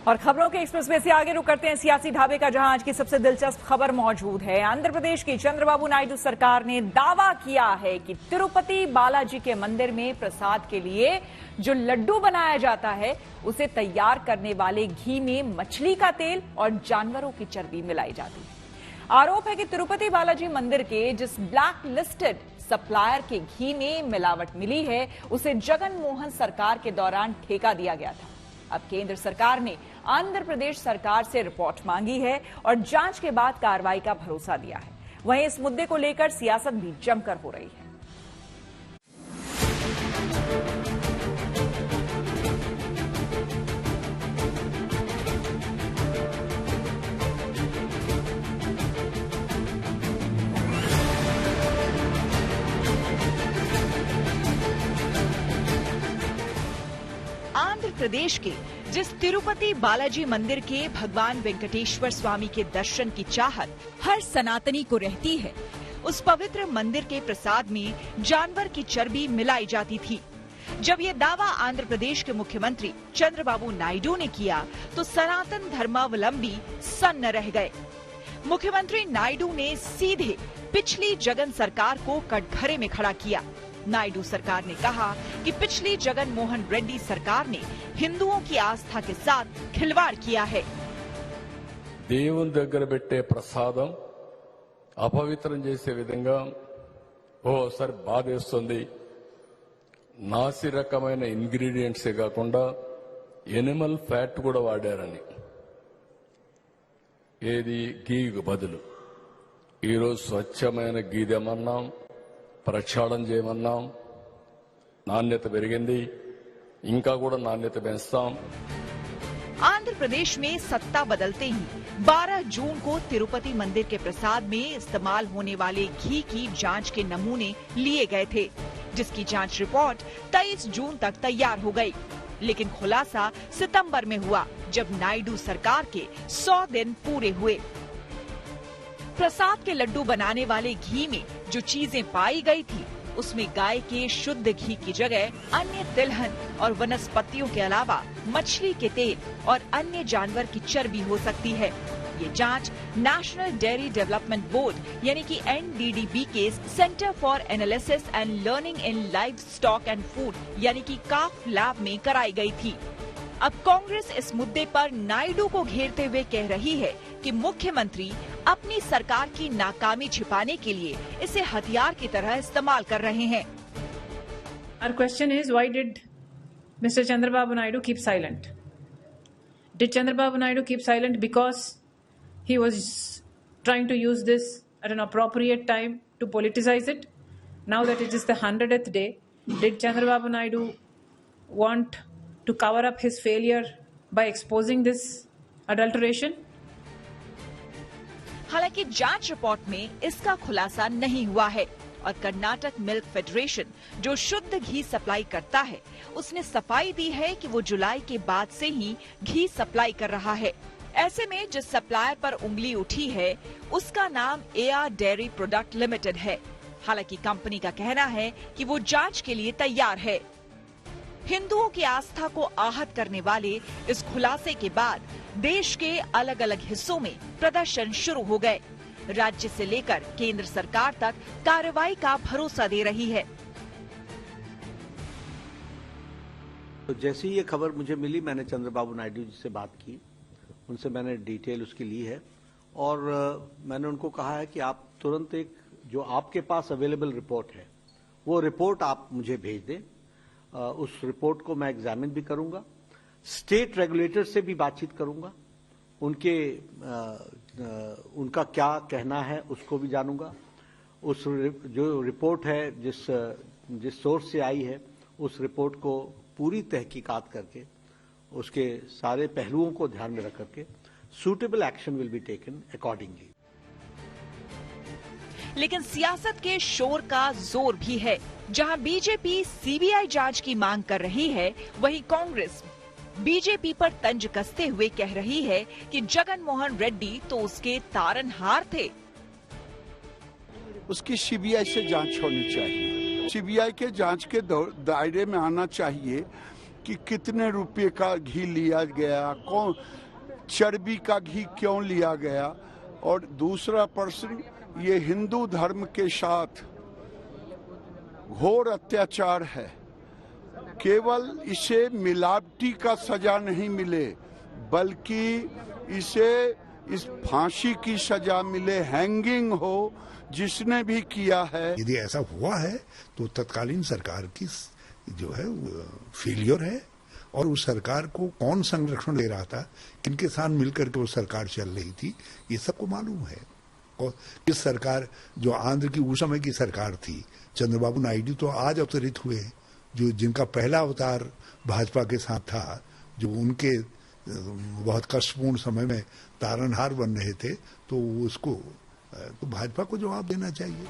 और खबरों के एक्सप्रेस में से आगे रुक करते हैं सियासी ढाबे का, जहां आज की सबसे दिलचस्प खबर मौजूद है। आंध्र प्रदेश की चंद्रबाबू नायडू सरकार ने दावा किया है कि तिरुपति बालाजी के मंदिर में प्रसाद के लिए जो लड्डू बनाया जाता है उसे तैयार करने वाले घी में मछली का तेल और जानवरों की चर्बी मिलाई जाती है। आरोप है कि तिरुपति बालाजी मंदिर के जिस ब्लैक लिस्टेड सप्लायर के घी में मिलावट मिली है उसे जगन मोहन सरकार के दौरान ठेका दिया गया था। अब केंद्र सरकार ने आंध्र प्रदेश सरकार से रिपोर्ट मांगी है और जांच के बाद कार्रवाई का भरोसा दिया है। वहीं इस मुद्दे को लेकर सियासत भी जमकर हो रही है। आंध्र प्रदेश के जिस तिरुपति बालाजी मंदिर के भगवान वेंकटेश्वर स्वामी के दर्शन की चाहत हर सनातनी को रहती है, उस पवित्र मंदिर के प्रसाद में जानवर की चर्बी मिलाई जाती थी। जब ये दावा आंध्र प्रदेश के मुख्यमंत्री चंद्रबाबू नायडू ने किया तो सनातन धर्मावलंबी सन्न रह गए। मुख्यमंत्री नायडू ने सीधे पिछली जगन सरकार को कटघरे में खड़ा किया। नायडू सरकार ने कहा कि पिछली जगन मोहन रेड्डी सरकार ने हिंदुओं की आस्था के साथ खिलवाड़ किया है। దేవుని దగ్గర పెట్టే ప్రసాదం అపవిత్రం చేసే విధంగా ఓసారి బాధేస్తుంది। నాసి రకమైన ఇంగ్రీడియంట్సే కాకుండా ఎనిమల్ ఫ్యాట్ కూడా వాడారని, ఏది గీకు బదులు ఈరోజు స్వచ్ఛమైన గీ తెమన్నాం, ప్రక్షాళన చేయమన్నాం, నాణ్యత పెరిగింది, ఇంకా కూడా నాణ్యత పెంచుతాం। आंध्र प्रदेश में सत्ता बदलते ही 12 जून को तिरुपति मंदिर के प्रसाद में इस्तेमाल होने वाले घी की जांच के नमूने लिए गए थे, जिसकी जांच रिपोर्ट 23 जून तक तैयार हो गई। लेकिन खुलासा सितंबर में हुआ, जब नायडू सरकार के 100 दिन पूरे हुए। प्रसाद के लड्डू बनाने वाले घी में जो चीजें पाई गई थी उसमें गाय के शुद्ध घी की जगह अन्य तिलहन और वनस्पतियों के अलावा मछली के तेल और अन्य जानवर की चर्बी हो सकती है। ये जांच नेशनल डेयरी डेवलपमेंट बोर्ड यानी कि NDDB के centre for analysis and learning in live stock and food यानी कि काफ लैब में कराई गई थी। अब कांग्रेस इस मुद्दे पर नायडू को घेरते हुए कह रही है कि मुख्यमंत्री अपनी सरकार की नाकामी छिपाने के लिए इसे हथियार की तरह इस्तेमाल कर रहे हैं। Our question is, why did Mr. Chandrababu Naidu keep silent? Did Chandrababu Naidu keep silent because he was trying to use this at an appropriate time to politicize it? Now that it is the 100th day, did Chandrababu Naidu want to cover up his failure by exposing this adulteration? हालांकि जांच report में इसका खुलासा नहीं हुआ है और Karnataka milk federation जो शुद्ध घी सप्लाई करता है उसने सफाई दी है कि वो जुलाई के बाद से ही घी सप्लाई कर रहा है। ऐसे में जिस सप्लायर पर उंगली उठी है उसका नाम AR डेयरी प्रोडक्ट लिमिटेड है। हालांकि कंपनी का कहना है कि वो जांच के लिए तैयार है। हिंदुओं की आस्था को आहत करने वाले इस खुलासे के बाद देश के अलग अलग हिस्सों में प्रदर्शन शुरू हो गए। राज्य से लेकर केंद्र सरकार तक कार्रवाई का भरोसा दे रही है। तो जैसे ही ये खबर मुझे मिली, मैंने चंद्रबाबू नायडू जी से बात की, उनसे मैंने डिटेल उसकी ली है और मैंने उनको कहा है कि आप तुरंत एक जो आपके पास अवेलेबल रिपोर्ट है वो रिपोर्ट आप मुझे भेज दें। उस रिपोर्ट को मैं एग्जामिन भी करूंगा, स्टेट रेगुलेटर से भी बातचीत करूंगा, उनका क्या कहना है उसको भी जानूंगा। उस जो रिपोर्ट है जिस सोर्स से आई है उस रिपोर्ट को पूरी तहकीकात करके उसके सारे पहलुओं को ध्यान में रख करके suitable action will be taken accordingly. लेकिन सियासत के शोर का जोर भी है। जहां बीजेपी CBI जांच की मांग कर रही है, वहीं कांग्रेस बीजेपी पर तंज कसते हुए कह रही है कि जगन मोहन रेड्डी तो उसके तारनहार थे। उसकी CBI से जांच होनी चाहिए, CBI के जांच के दायरे में आना चाहिए कि कितने रुपए का घी लिया गया, कौन चर्बी का घी क्यों लिया गया। और दूसरा प्रश्न, ये हिंदू धर्म के साथ घोर अत्याचार है। केवल इसे मिलावटी का सजा नहीं मिले, बल्कि इसे इस फांसी की सजा मिले, हैंगिंग हो, जिसने भी किया है। यदि ऐसा हुआ है तो तत्कालीन सरकार की जो है फेलियर है, और उस सरकार को कौन संरक्षण दे रहा था, किनके साथ मिलकर के वो सरकार चल रही थी, ये सबको मालूम है। और इस सरकार जो आंध्र की उस समय की सरकार थी, चंद्रबाबू नायडू तो आज अवतरित हुए, जो जिनका पहला अवतार भाजपा के साथ था, जो उनके बहुत कष्टपूर्ण समय में तारनहार बन रहे थे, तो उसको तो भाजपा को जवाब देना चाहिए।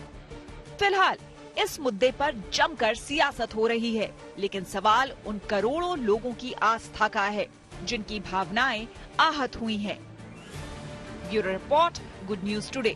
फिलहाल इस मुद्दे पर जमकर सियासत हो रही है, लेकिन सवाल उन करोड़ों लोगों की आस्था का है जिनकी भावनाएं आहत हुई हैं। Bureau report, good news today.